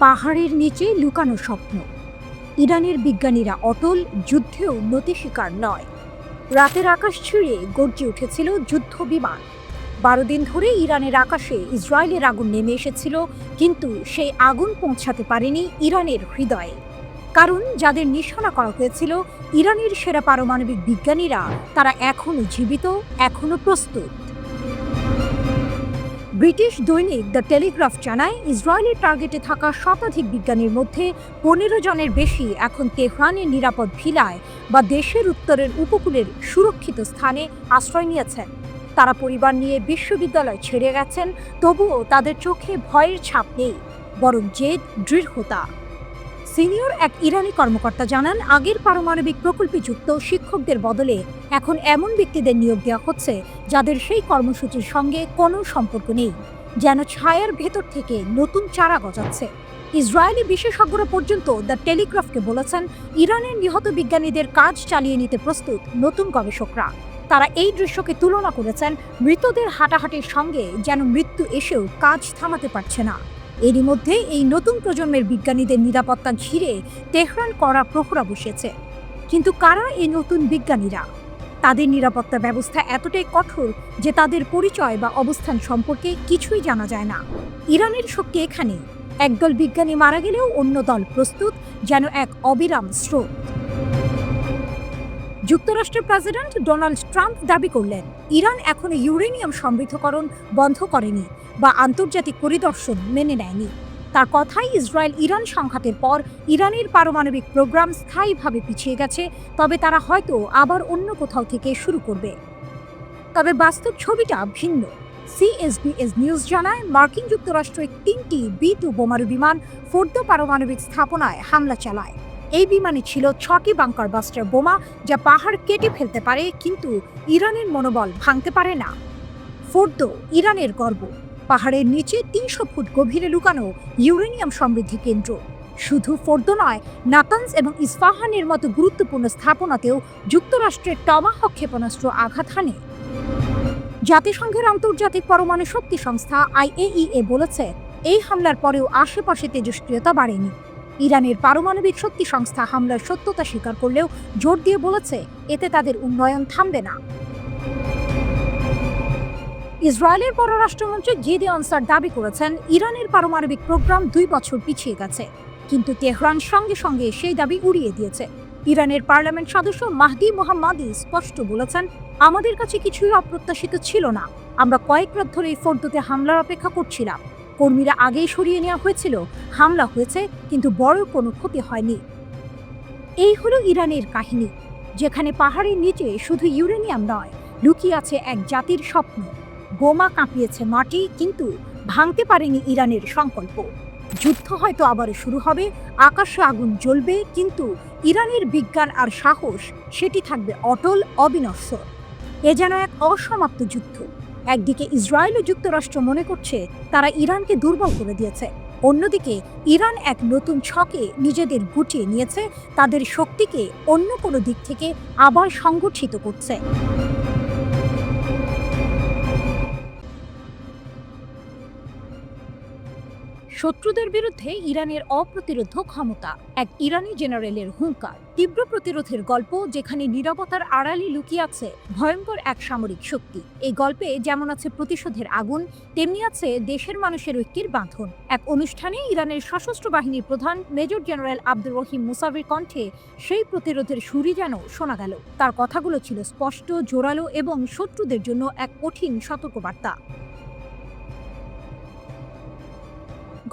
পাহাড়ের নিচে লুকানো স্বপ্ন। ইরানের বিজ্ঞানীরা অটল, যুদ্ধেও উন্নতি শিকার নয়। রাতের আকাশ ছিঁড়ে গর্জে উঠেছিল যুদ্ধ বিমান। 12 দিন ধরে ইরানের আকাশে ইসরায়েলের আগুন নেমে এসেছিল, কিন্তু সেই আগুন পৌঁছাতে পারেনি ইরানের হৃদয়ে। কারণ যাদের নিশানা করা হয়েছিল ইরানের সেরা পারমাণবিক বিজ্ঞানীরা, তারা এখনও জীবিত, এখনও প্রস্তুত। ব্রিটিশ দৈনিক দ্য টেলিগ্রাফ জানায়, ইসরায়েলের টার্গেটে থাকা শতাধিক বিজ্ঞানীর মধ্যে 15 জনের বেশি এখন তেহরানের নিরাপদ ভিলায় বা দেশের উত্তরের উপকূলের সুরক্ষিত স্থানে আশ্রয় নিয়েছেন। তারা পরিবার নিয়ে বিশ্ববিদ্যালয় ছেড়ে গেছেন, তবুও তাদের চোখে ভয়ের ছাপ নেই, বরং জেদ, দৃঢ়তা। সিনিয়র এক ইরানি কর্মকর্তা জানান, আগের পারমাণবিক প্রকল্পে যুক্ত শিক্ষকদের বদলে এখন এমন ব্যক্তিদের নিয়োগ দেওয়া হচ্ছে যাদের সেই কর্মসূচির সঙ্গে কোনো সম্পর্ক নেই, যেন ছায়ার ভেতর থেকে নতুন চারা গজাচ্ছে। ইসরায়েলি বিশেষজ্ঞরা পর্যন্ত দ্য টেলিগ্রাফকে বলেছেন, ইরানের নিহত বিজ্ঞানীদের কাজ চালিয়ে নিতে প্রস্তুত নতুন গবেষকরা। তারা এই দৃশ্যকে তুলনা করেছেন মৃতদের হাঁটাহাঁটির সঙ্গে, যেন মৃত্যু এসেও কাজ থামাতে পারছে না। এরই মধ্যে এই নতুন প্রজন্মের বিজ্ঞানীদের নিরাপত্তা ঘিরে তেহরান কড়া প্রহরা বসেছে। কিন্তু কারা এই নতুন বিজ্ঞানীরা? তাদের নিরাপত্তা ব্যবস্থা এতটাই কঠোর যে তাদের পরিচয় বা অবস্থান সম্পর্কে কিছুই জানা যায় না। ইরানের শক্তি এখানে, একদল বিজ্ঞানী মারা গেলেও অন্য দল প্রস্তুত, যেন এক অবিরাম স্রোত। যুক্তরাষ্ট্রের প্রেসিডেন্ট ডোনাল্ড ট্রাম্প দাবি করলেন, ইরান এখনো ইউরেনিয়াম সমৃদ্ধকরণ বন্ধ করেনি বা আন্তর্জাতিক পরিদর্শন মেনে নেয়নি। তার কথায়, ইসরায়েল ইরান সংঘাতের পর ইরানের পারমাণবিক প্রোগ্রাম স্থায়ীভাবে পিছিয়ে গেছে, তবে তারা হয়তো আবার অন্য কোথাও থেকে শুরু করবে। তবে বাস্তব ছবিটা ভিন্ন। সিএসবিএস নিউজ জানায়, মার্কিন যুক্তরাষ্ট্র 3টি B-2 বোমারু বিমান ফোর্দো পারমাণবিক স্থাপনায় হামলা চালায়। এই বিমানে ছিল 6টি বাংকার বাস্টার বোমা, যা পাহাড় কেটে ফেলতে পারে, কিন্তু ইরানের মনোবল ভাঙতে পারে না। ফোর্দো ইরানের গর্ব, পাহাড়ের নিচে 300 ফুট গভীরে লুকানো ইউরেনিয়াম সমৃদ্ধি কেন্দ্র। শুধু ফোর্দো নয়, নাতানজ এবং ইস্পাহানের মতো গুরুত্বপূর্ণ স্থাপনাতেও যুক্তরাষ্ট্রের টমাহক ক্ষেপণাস্ত্র আঘাত হানে। জাতিসংঘের আন্তর্জাতিক পরমাণু শক্তি সংস্থা IAEA বলেছে, এই হামলার পরেও আশেপাশে তেজস্ক্রিয়তা বাড়েনি। ইরানের পারমাণবিক শক্তি সংস্থা হামলার সত্যতা স্বীকার করলেও জোর দিয়ে বলেছে, এতে তাদের উন্নয়ন থামবে না। ইসরায়েলের পররাষ্ট্রমন্ত্রী গিদেওন স্যার দাবি করেছেন, ইরানের পারমাণবিক প্রোগ্রাম 2 বছর পিছিয়ে গেছে, কিন্তু তেহরান সঙ্গে সঙ্গে সেই দাবি উড়িয়ে দিয়েছে। ইরানের পার্লামেন্ট সদস্য মাহদি মোহাম্মদি স্পষ্ট বলেছেন, আমাদের কাছে কিছুই অপ্রত্যাশিত ছিল না। আমরা কয়েক রাত ধরে এই ফোর্দোতে হামলার অপেক্ষা করছিলাম। কর্মীরা আগেই সরিয়ে নেওয়া হয়েছিল, হামলা হয়েছে, কিন্তু বড় কোনো ক্ষতি হয়নি। এই হলো ইরানের কাহিনী, যেখানে পাহাড়ের নিচে শুধু ইউরেনিয়াম নয়, লুকিয়ে আছে এক জাতির স্বপ্ন। বোমা কাঁপিয়েছে মাটি, কিন্তু ভাঙতে পারেনি ইরানের সংকল্প। যুদ্ধ হয়তো আবার শুরু হবে, আকাশে আগুন জ্বলবে, কিন্তু ইরানের বিজ্ঞান আর সাহস, সেটি থাকবে অটল, অবিনশ্বর। এ যেন এক অসমাপ্ত যুদ্ধ। একদিকে ইসরায়েল ও যুক্তরাষ্ট্র মনে করছে তারা ইরানকে দুর্বল করে দিয়েছে, অন্যদিকে ইরান এক নতুন ছকে নিজেদের গুটিয়ে নিয়েছে, তাদের শক্তিকে অন্য কোনো দিক থেকে আবার সংগঠিত করছে। শত্রুদের বিরুদ্ধে ইরানের অপ্রতিরোধ ক্ষমতা, এক ইরানি জেনারেলের হুঙ্কার। তীব্র প্রতিরোধের গল্প, যেখানে নীরবতার আড়ালে লুকিয়ে আছে ভয়ঙ্কর এক সামরিক শক্তি। এই গল্পে যেমন আছে প্রতিশোধের আগুন, তেমনি আছে দেশের মানুষের ঐক্যের বাঁধন। এক অনুষ্ঠানে ইরানের সশস্ত্র বাহিনীর প্রধান মেজর জেনারেল আব্দুর রহিম মুসাভির কণ্ঠে সেই প্রতিরোধের সুরই যেন শোনা গেল। তার কথাগুলো ছিল স্পষ্ট, জোরালো এবং শত্রুদের জন্য এক কঠিন সতর্কবার্তা।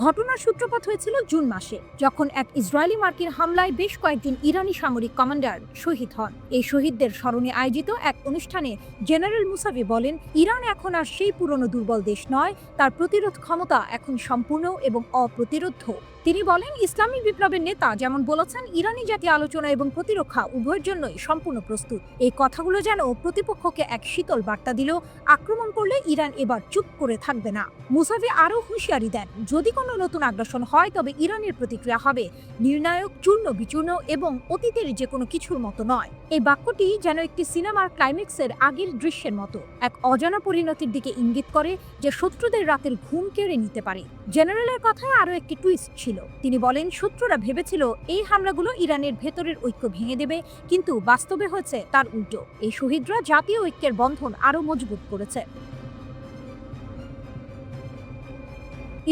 ঘটনার সূত্রপাত হয়েছিল জুন মাসে, যখন এক ইসরায়েলি মার্কিন হামলায় বেশ কয়েকজন ইরানি সামরিক কমান্ডার শহীদ হন। এই শহীদদের স্মরণে আয়োজিত এক অনুষ্ঠানে জেনারেল মুসাভি বলেন, ইরান এখন আর সেই পুরনো দুর্বল দেশ নয়, তার প্রতিরোধ ক্ষমতা এখন সম্পূর্ণ এবং অপ্রতিরোধ্য। তিনি বলেন, ইসলামী বিপ্লবের নেতা যেমন বলেছেন, ইরানি জাতি আলোচনা এবং প্রতিরক্ষা উভয়ের জন্যই সম্পূর্ণ প্রস্তুত। এই কথাগুলো যেন প্রতিপক্ষকে এক শীতল বার্তা দিল, আক্রমণ করলে ইরান এবার চুপ করে থাকবে না। মুসাভি আরও হুঁশিয়ারি দেন, যদি কোনো নতুন আগ্রাসন হয় তবে ইরানের প্রতিক্রিয়া হবে নির্ণায়ক, চূর্ণ বিচূর্ণ এবং অতীতের যে কোনো কিছুর মতো নয়। এই বাক্যটি যেন একটি সিনেমার ক্লাইম্যাক্সের আগের দৃশ্যের মতো, এক অজানা পরিণতির দিকে ইঙ্গিত করে, যে শত্রুদের রাতের ঘুম কেড়ে নিতে পারে। জেনারেলের কথায় আরও একটি টুইস্ট ছিল। ছিল। তিনি বলেন, শত্রুরা ভেবেছিল এই হামলাগুলো ইরানের ভেতরের ঐক্য ভেঙে দেবে, কিন্তু বাস্তবে হয়েছে তার উল্টো। এই শহীদরা জাতীয় ঐক্যের বন্ধন আরও মজবুত করেছে।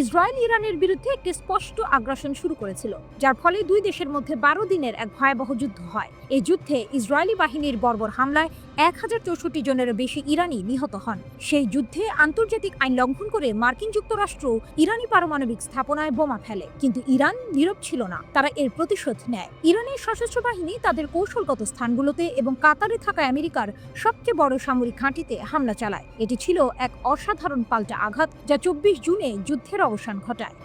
ইসরায়েল ইরানের বিরুদ্ধে একটি স্পষ্ট আগ্রাসন শুরু করেছিল, যার ফলে দুই দেশের মধ্যে 12 দিনের এক ভয়াবহ যুদ্ধ হয়। এই যুদ্ধে ইসরায়েলি বাহিনীর বর্বর হামলায় 1064 জনেরও বেশি ইরানি নিহত হন। সেই যুদ্ধে আন্তর্জাতিক আইন লঙ্ঘন করে মার্কিন যুক্তরাষ্ট্র ইরানি পারমাণবিক স্থাপনায় বোমা ফেলে, কিন্তু ইরান নীরব ছিল না। তারা এর প্রতিশোধ নেয়। ইরানের সশস্ত্র বাহিনী তাদের কৌশলগত স্থানগুলোতে এবং কাতারে থাকা আমেরিকার সবচেয়ে বড় সামরিক ঘাঁটিতে হামলা চালায়। এটি ছিল এক অসাধারণ পাল্টা আঘাত, যা 24 জুনে যুদ্ধের অবসান ঘটায়।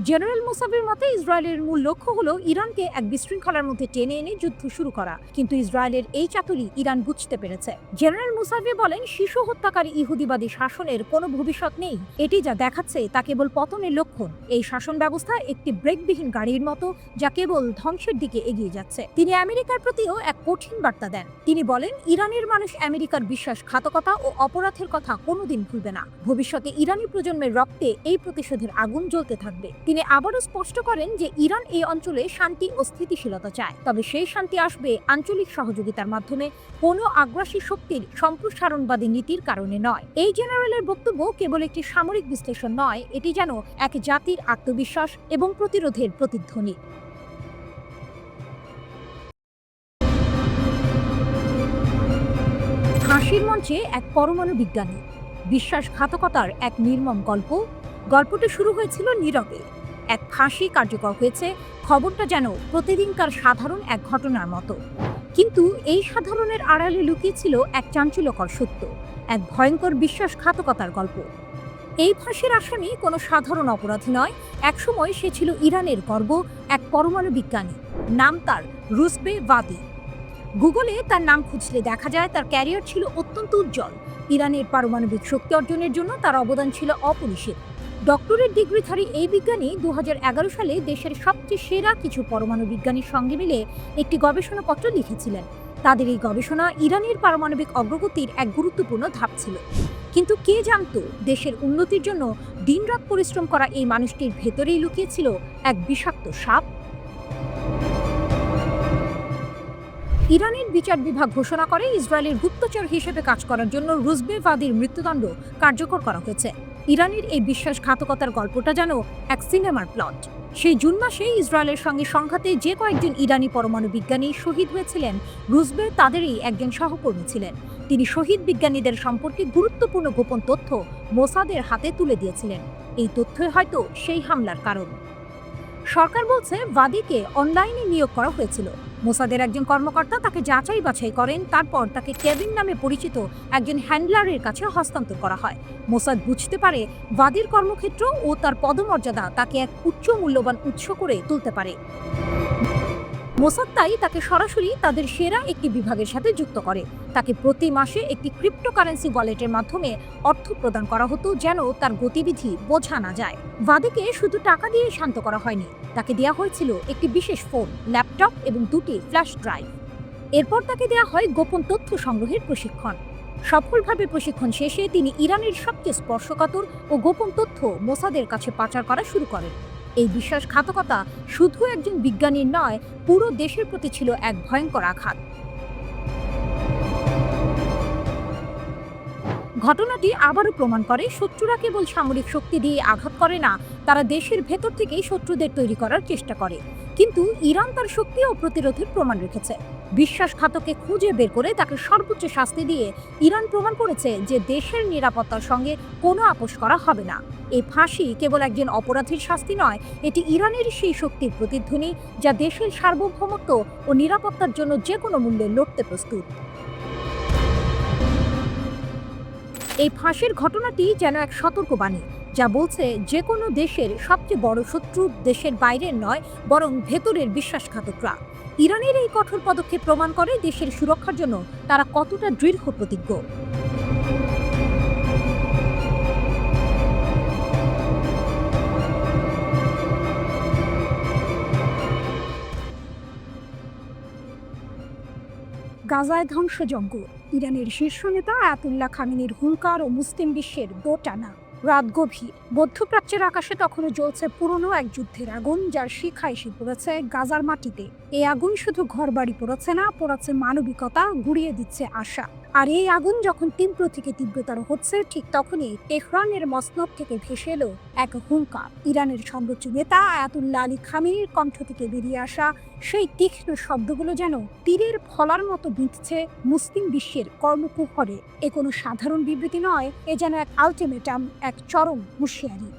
জেনারেল মুসাভির মতে, ইসরায়েলের মূল লক্ষ্য হলো ইরানকে এক বিশৃঙ্খলার মধ্যে টেনে এনে যুদ্ধ শুরু করা, কিন্তু ইসরায়েলের এই চাতুরি ইরান বুঝতে পেরেছে। জেনারেল মুসাভি বলেন, শিশু হত্যাকারী ইহুদিবাদী শাসনের কোনো ভবিষ্যৎ নেই। এটি যা দেখাচ্ছে তা কেবল পতনের লক্ষণ। এই শাসন ব্যবস্থা একটি ব্রেকবিহীন গাড়ির মতো, যা কেবল ধ্বংসের দিকে এগিয়ে যাচ্ছে। তিনি আমেরিকার প্রতিও এক কঠিন বার্তা দেন। তিনি বলেন, ইরানের মানুষ আমেরিকার বিশ্বাসঘাতকতা ও অপরাধের কথা কোনোদিন ভুলবে না। ভবিষ্যতে ইরানি প্রজন্মের রক্তে এই প্রতিশোধের আগুন জ্বলতে থাকবে। তিনি আবারও স্পষ্ট করেন যে ইরান এই অঞ্চলে শান্তি ও স্থিতিশীলতা চায়, তবে সেই শান্তি আসবে আঞ্চলিক সহযোগিতার মাধ্যমে, কোনো আগ্রাসী শক্তির সম্প্রসারণবাদী নীতির কারণে নয়। এই জেনারেলের বক্তব্য কেবল একটি সামরিক বিশ্লেষণ নয়, এটি যেন এক জাতির আত্মবিশ্বাস এবং প্রতিরোধের প্রতিধ্বনি। ফাঁসির মঞ্চে এক পরমাণু বিজ্ঞানী, বিশ্বাসঘাতকতার এক নির্মম গল্পটি শুরু হয়েছিল নীরবে। এক ফাঁসি কার্যকর হয়েছে, খবরটা যেন প্রতিদিনকার সাধারণ এক ঘটনার মতো, কিন্তু এই সাধারণের আড়ালে লুকিয়েছিল এক চাঞ্চল্যকর সত্য, এক ভয়ঙ্কর বিশ্বাসঘাতকতার গল্প। এই ফাঁসির আসামি কোনো সাধারণ অপরাধী নয়। একসময় সে ছিল ইরানের গর্ব, এক পরমাণু বিজ্ঞানী। নাম তার রুজবে ভাদি। গুগলে তার নাম খুঁজলে দেখা যায় তার ক্যারিয়ার ছিল অত্যন্ত উজ্জ্বল। ইরানের পারমাণবিক শক্তি অর্জনের জন্য তার অবদান ছিল অপরিসীম। ডক্টরেট ডিগ্রিধারী এই বিজ্ঞানী 2011 সালে দেশের সবচেয়ে সেরা কিছু পরমাণু বিজ্ঞানীর সঙ্গে মিলে একটি গবেষণাপত্র লিখেছিলেন। তাদের এই গবেষণা ইরানের পারমাণবিক অগ্রগতির এক গুরুত্বপূর্ণ ধাপ ছিল। কিন্তু কে জানতো, দেশের উন্নতির জন্য দিনরাত পরিশ্রম করা এই মানুষটির ভেতরেই লুকিয়েছিল এক বিষাক্ত সাপ। ইরানের বিচার বিভাগ ঘোষণা করে ইসরায়েলের গুপ্তচর হিসেবে কাজ করার জন্য রুজবে ভাদির মৃত্যুদণ্ড কার্যকর করা হয়েছে। ইরানের এই বিশ্বাসঘাতকতার গল্পটা যেন এক সিনেমার প্লট। সেই জুন মাসে ইসরায়েলের সঙ্গে সংঘাতে যে কয়েকজন ইরানি পরমাণু বিজ্ঞানী শহীদ হয়েছিলেন, রুজবে তাদেরই একজন সহকর্মী ছিলেন। তিনি শহীদ বিজ্ঞানীদের সম্পর্কে গুরুত্বপূর্ণ গোপন তথ্য মোসাদের হাতে তুলে দিয়েছিলেন। এই তথ্যই হয়তো সেই হামলার কারণ। সরকার বলছে ভাদিকে অনলাইনে নিয়োগ করা হয়েছিল। মোসাদের একজন কর্মকর্তা তাকে যাচাই বাছাই করেন, তারপর তাকে কেভিন নামে পরিচিত একজন হ্যান্ডলারের কাছে হস্তান্তর করা হয়। মোসাদ বুঝতে পারে ভাদির কর্মক্ষেত্র ও তার পদমর্যাদা তাকে এক উচ্চ মূল্যবান উৎস করে তুলতে পারে। মোসাদ তাই তাকে সরাসরি তাদের সেরা একটি বিভাগের সাথে যুক্ত করে। তাকে প্রতি মাসে একটি ক্রিপ্টোকারেন্সি ওয়ালেটের মাধ্যমে অর্থ প্রদান করা হতো, যেন তার গতিবিধি বোঝা না যায়। ভাদিকে শুধু টাকা দিয়ে শান্ত করা হয়নি, তাকে দেওয়া হয়েছিল একটি বিশেষ ফোন, ল্যাপটপ এবং 2টি ফ্ল্যাশ ড্রাইভ। এরপর তাকে দেওয়া হয় গোপন তথ্য সংগ্রহের প্রশিক্ষণ। সফলভাবে প্রশিক্ষণ শেষে তিনি ইরানের সবচেয়ে স্পর্শকাতর ও গোপন তথ্য মোসাদের কাছে পাচার করা শুরু করেন। এই বিশ্বাসঘাতকতা শুধু একজন বিজ্ঞানীর নয়, পুরো দেশের প্রতি ছিল এক ভয়ঙ্কর আঘাত। ঘটনাটি আবারও প্রমাণ করে, শত্রুরা কেবল সামরিক শক্তি দিয়ে আঘাত করে না, তারা দেশের ভেতর থেকেই শত্রুদের তৈরি করার চেষ্টা করে। কিন্তু ইরান তার শক্তি ও প্রতিরোধের প্রমাণ রেখেছে। বিশ্বাসঘাতককে খুঁজে বের করে তাকে সর্বোচ্চ শাস্তি দিয়ে ইরান প্রমাণ করেছে যে দেশের নিরাপত্তার সঙ্গে কোনো আপোষ করা হবে না। এই ফাঁসি কেবল একজন অপরাধীর শাস্তি নয়, এটি ইরানের সেই শক্তির প্রতিধ্বনি যা দেশের সার্বভৌমত্ব ও নিরাপত্তার জন্য যে কোনো মূল্যে লড়তে প্রস্তুত। এই ফাঁসির ঘটনাটি যেন এক সতর্কবাণী, যা বলছে যে কোনো দেশের সবচেয়ে বড় শত্রু দেশের বাইরের নয়, বরং ভেতরের বিশ্বাসঘাতকরা। ইরানের এই কঠোর পদক্ষেপ প্রমাণ করে দেশের সুরক্ষার জন্য তারা কতটা দৃঢ় প্রতিজ্ঞ। গাজায় ধ্বংসযজ্ঞ, ইরানের শীর্ষ নেতা আয়াতুল্লাহ খামেনির হুঙ্কার ও মুসলিম বিশ্বের দোটানা। রাত গভীর, মধ্যপ্রাচ্যের আকাশে তখনও জ্বলছে পুরনো এক যুদ্ধের আগুন, যার শিখা এসে পড়েছে গাজার মাটিতে। এই আগুন শুধু ঘরবাড়ি পোড়াচ্ছে না, পোড়াচ্ছে মানবিকতা, গুড়িয়ে দিচ্ছে আশা। আর এই আগুন যখন তীব্র থেকে তীব্রতর হচ্ছে, ঠিক তখনই তেহরানের মসনদ থেকে ভেসে এলো এক হুঙ্কার। ইরানের সর্বোচ্চ নেতা আয়াতুল্লাহ আলী খামেনির কণ্ঠ থেকে বেরিয়ে আসা সেই তীক্ষ্ণ শব্দগুলো যেন তীরের ফলার মতো বিঁধছে মুসলিম বিশ্বের কর্মকুহরে। এ কোনো সাধারণ বিবৃতি নয়, এ যেন এক আলটিমেটাম, এক চরম হুঁশিয়ারি।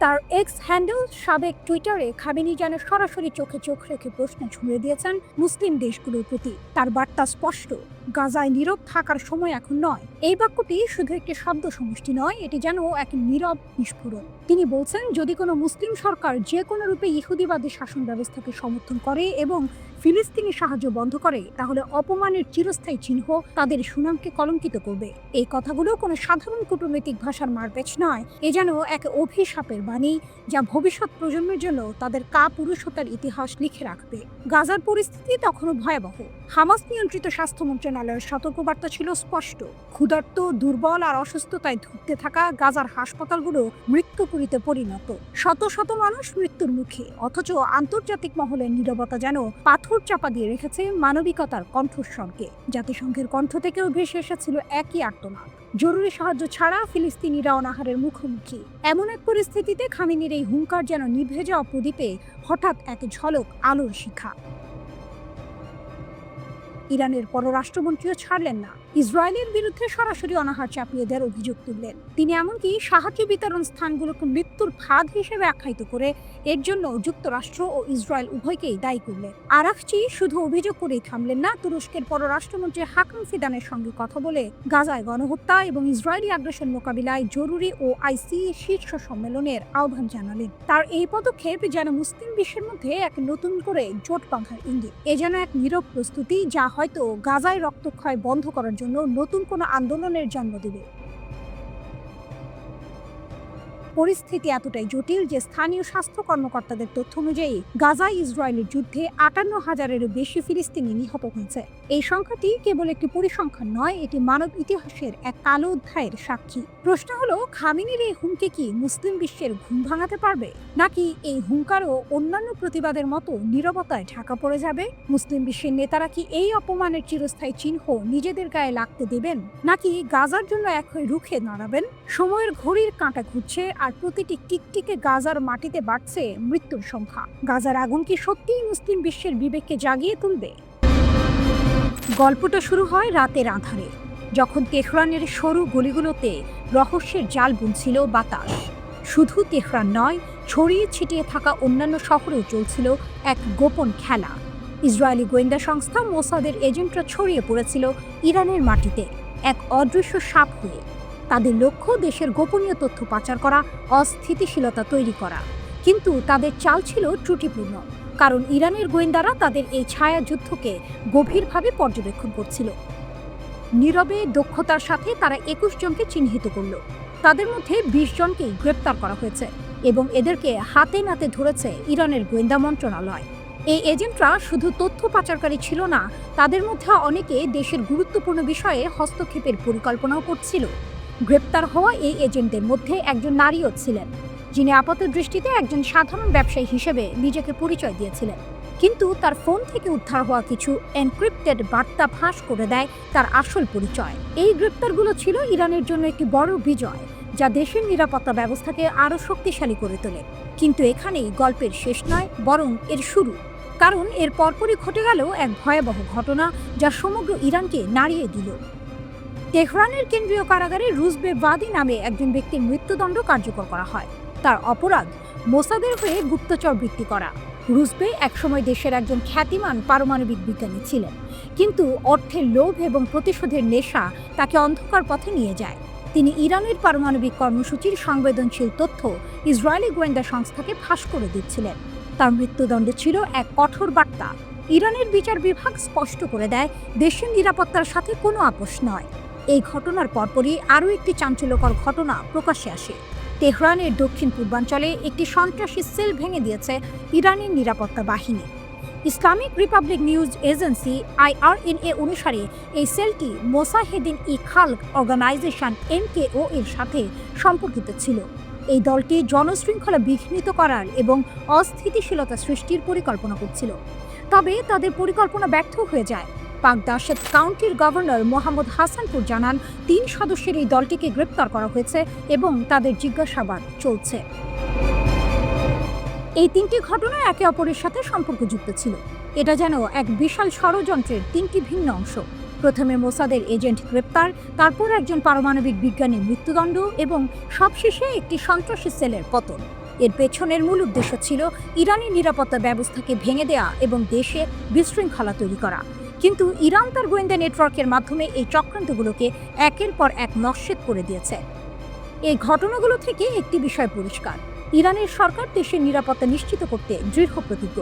তার এক্স হ্যান্ডেল সাবেক টুইটারে খামেনি যেন সরাসরি চোখে চোখ রেখে প্রশ্ন ছুঁড়ে দিয়েছেন মুসলিম দেশগুলোর প্রতি। তার বার্তা স্পষ্ট, গাজায় নীরব থাকার সময় এখন নয়। এই বাক্যটি শুধু একটি শব্দ সমষ্টি নয়, এটি যেন এক নীরব বিস্ফোরণ। তিনি বলছেন, যদি কোনো মুসলিম সরকার যে কোনো রূপে ইহুদিবাদী শাসন ব্যবস্থাকে সমর্থন করে এবং ফিলিস্তিনি সাহায্য বন্ধ করে, তাহলে অপমানের চিরস্থায়ী চিহ্ন তাদের সুনামকে কলঙ্কিত করবে। এই কথাগুলো কোনো সাধারণ কূটনৈতিক ভাষার মারপ্যাচ নয়, এ যেন এক অভিশাপের বাণী, যা ভবিষ্যৎ প্রজন্মের জন্য তাদের কাপুরুষতার ইতিহাস লিখে রাখবে। গাজার পরিস্থিতি তখনও ভয়াবহ। হামাস নিয়ন্ত্রিত স্বাস্থ্য মন্ত্রণালয়ের সতর্কবার্তা ছিল স্পষ্ট, ক্ষুধার্ত, দুর্বল আর অসুস্থতায় ধুঁকতে থাকা গাজার হাসপাতালগুলো মৃত্যুপুরীতে পরিণত। শত শত মানুষ মৃত্যুর মুখে, অথচ আন্তর্জাতিক মহলের নীরবতা যেন পাথর চাপা দিয়ে রেখেছে মানবিকতার কণ্ঠস্বরকে। জাতিসংঘের কণ্ঠ থেকেও ভেসে এসেছিল একই আর্তনাদ, জরুরি সাহায্য ছাড়া ফিলিস্তিনিরা অনাহারের মুখোমুখি। এমন এক পরিস্থিতিতে খামেনির এই হুঙ্কার যেন নিভে যাওয়া প্রদীপে হঠাৎ এক ঝলক আলোর শিখা। ইরানের পররাষ্ট্রমন্ত্রীও ছাড়লেন না, ইসরায়েলের বিরুদ্ধে সরাসরি অনাহার চাপিয়ে দেওয়ার অভিযোগ তুললেন। তিনি এমনকি সাহায্য বিতরণ স্থানগুলোকে মৃত্যুর ফাঁদ হিসেবে আখ্যায়িত করে এর জন্য যুক্তরাষ্ট্র ও ইসরায়েল উভয়কেই দায়ী করলেন। আরাকচি শুধু অভিযোগ করেই থামলেন না, তুরস্কের পররাষ্ট্রমন্ত্রী হাকাম ফিদানের সঙ্গে কথা বলে গাজায় গণহত্যা এবং ইসরায়েলি আগ্রাসন মোকাবিলায় জরুরি ও আইসিই শীর্ষ সম্মেলনের আহ্বান জানালেন। তার এই পদক্ষেপ যেন মুসলিম বিশ্বের মধ্যে এক নতুন করে জোট বাঁধার ইঙ্গিত। এ যেন এক নীরব প্রস্তুতি, যা হয়তো গাজায় রক্তক্ষয় বন্ধ করার জন্য নতুন কোনো আন্দোলনের জন্ম দেবে। পরিস্থিতি এতটাই জটিল যে স্থানীয় স্বাস্থ্য কর্মকর্তাদের তথ্য অনুযায়ী গাজায় ইসরায়েলের যুদ্ধে ৫৮,০০০-এরও বেশি ফিলিস্তিনি নিহত হয়েছে। এই সংখ্যাটি কেবল একটি পরিসংখ্যান নয়, এটি মানব ইতিহাসের এক কালো অধ্যায়ের সাক্ষী। প্রশ্ন হলো, খামেনির এই হুমকি কি মুসলিম বিশ্বের ঘুম ভাঙাতে পারবে, নাকি এই হুঙ্কারও অন্যান্য প্রতিবাদের মতো নীরবতায় ঢাকা পড়ে যাবে? মুসলিম বিশ্বের নেতারা কি এই অপমানের চিরস্থায়ী চিহ্ন নিজেদের গায়ে লাগতে দেবেন, নাকি গাজার জন্য এক হয়ে রুখে দাঁড়াবেন? সময়ের ঘড়ির কাঁটা ঘুরছে, আর প্রতিটি টিকটিকে গাজার মাটিতে বাড়ছে মৃত্যুর সংখ্যা। গাজার আগুন কি সত্যিই মুসলিম বিশ্বের বিবেককে জাগিয়ে তুলবে? গল্পটা শুরু হয় রাতের আঁধারে, যখন তেহরানের সরু গলিগুলোতে রহস্যের জাল বুনছিল বাতাস। শুধু তেহরান নয়, ছড়িয়ে ছিটিয়ে থাকা অন্যান্য শহরেও চলছিল এক গোপন খেলা। ইসরায়েলি গোয়েন্দা সংস্থা মোসাদের এজেন্টরা ছড়িয়ে পড়েছিল ইরানের মাটিতে এক অদৃশ্য সাপ হয়ে। তাদের লক্ষ্য দেশের গোপনীয় তথ্য পাচার করা, অস্থিতিশীলতা তৈরি করা। কিন্তু তাদের চাল ছিল ত্রুটিপূর্ণ, কারণ ইরানের গোয়েন্দারা তাদের এই ছায়া যুদ্ধকে গভীরভাবে পর্যবেক্ষণ করছিল। নীরবে দক্ষতার সাথে তারা ২১ জনকে চিহ্নিত করল। তাদের মধ্যে ২০ জনকেই গ্রেপ্তার করা হয়েছে এবং এদেরকে হাতে নাতে ধরেছে ইরানের গোয়েন্দা মন্ত্রণালয়। এই এজেন্টরা শুধু তথ্য পাচারকারী ছিল না, তাদের মধ্যে অনেকে দেশের গুরুত্বপূর্ণ বিষয়ে হস্তক্ষেপের পরিকল্পনাও করছিল। গ্রেপ্তার হওয়া এই এজেন্টদের মধ্যে একজন নারীও ছিলেন, যিনি আপাতদৃষ্টিতে একজন সাধারণ ব্যবসায়ী হিসেবে নিজেকে পরিচয় দিয়েছিলেন। কিন্তু তার ফোন থেকে উদ্ধার হওয়া কিছু এনক্রিপ্টেড বার্তা ফাঁস করে দেয় তার আসল পরিচয়। এই গ্রেপ্তারগুলো ছিল ইরানের জন্য একটি বড় বিজয়, যা দেশের নিরাপত্তা ব্যবস্থাকে আরও শক্তিশালী করে তোলে। কিন্তু এখানেই গল্পের শেষ নয়, বরং এর শুরু। কারণ এর পরপরই ঘটে গেল এক ভয়াবহ ঘটনা, যা সমগ্র ইরানকে নাড়িয়ে দিল। তেহরানের কেন্দ্রীয় কারাগারে রুজবে ভাদি নামে একজন ব্যক্তির মৃত্যুদণ্ড কার্যকর করা হয়। তার অপরাধ, মোসাদের হয়ে গুপ্তচর বৃত্তি করা। রুজবে একসময় দেশের একজন খ্যাতিমান পারমাণবিক বিজ্ঞানী ছিলেন, কিন্তু অর্থের লোভ এবং প্রতিশোধের নেশা তাকে অন্ধকার পথে নিয়ে যায়। তিনি ইরানের পারমাণবিক কর্মসূচির সংবেদনশীল তথ্য ইসরায়েলি গোয়েন্দা সংস্থাকে ফাঁস করে দিচ্ছিলেন। তার মৃত্যুদণ্ড ছিল এক কঠোর বার্তা। ইরানের বিচার বিভাগ স্পষ্ট করে দেয়, দেশের নিরাপত্তার সাথে কোনো আপোষ নয়। এই ঘটনার পরপরই আরও একটি চাঞ্চল্যকর ঘটনা প্রকাশ্যে আসে। তেহরানের দক্ষিণ পূর্বাঞ্চলে একটি সন্ত্রাসী সেল ভেঙে দিয়েছে ইরানের নিরাপত্তা বাহিনী। Islamic Republic news agency IRNA অনুসারে এই সেলটি মোসাহেদিন-ই-খালক অর্গানাইজেশন MKO এর সাথে সম্পর্কিত ছিল। এই দলটি জনশৃঙ্খলা বিঘ্নিত করার এবং অস্থিতিশীলতা সৃষ্টির পরিকল্পনা করছিল। তবে তাদের পরিকল্পনা ব্যর্থ হয়ে যায়। পাক দাশেত কাউন্টির গভর্নর মোহাম্মদ হাসানপুর জানান 3 সদস্যের এই দলটিকে গ্রেপ্তার করা হয়েছে এবং তাদের জিজ্ঞাসাবাদ চলছে। এই 3টি ঘটনা একে অপরের সাথে সম্পর্কযুক্ত ছিল। এটা যেন এক বিশাল ষড়যন্ত্রের 3টি ভিন্ন অংশ। প্রথমে মোসাদের এজেন্ট গ্রেপ্তার, তারপর একজন পারমাণবিক বিজ্ঞানীর মৃত্যুদণ্ড এবং সবশেষে একটি সন্ত্রাসী সেলের পতন। এর পেছনের মূল উদ্দেশ্য ছিল ইরানি নিরাপত্তা ব্যবস্থাকে ভেঙে দেয়া এবং দেশে বিশৃঙ্খলা তৈরি করা। কিন্তু ইরান তার গোয়েন্দা নেটওয়ার্কের মাধ্যমে এই চক্রান্তগুলোকে একের পর এক নস্যাৎ করে দিয়েছে। এই ঘটনাগুলো থেকে একটি বিষয় পরিষ্কার, ইরানের সরকার দেশের নিরাপত্তা নিশ্চিত করতে দৃঢ় প্রতিজ্ঞ।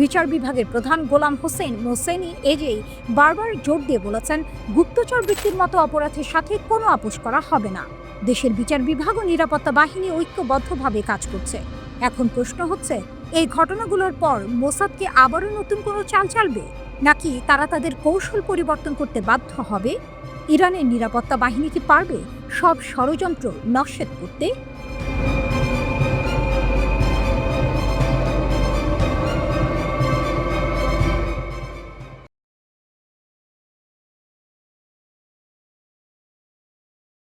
বিচার বিভাগের প্রধান গোলাম হোসেন মোসেনি এজেই বারবার জোর দিয়ে বলেছেন, গুপ্তচর বৃত্তির মতো অপরাধের সাথে কোনো আপোষ করা হবে না। দেশের বিচার বিভাগ ও নিরাপত্তা বাহিনী ঐক্যবদ্ধভাবে কাজ করছে। এখন প্রশ্ন হচ্ছে, এই ঘটনাগুলোর পর মোসাদ কি আবারও নতুন কোনো চাল চালবে, নাকি তারা তাদের কৌশল পরিবর্তন করতে বাধ্য হবে? ইরানের নিরাপত্তা বাহিনী কি পারবে সব ষড়যন্ত্র নস্যাৎ করতে?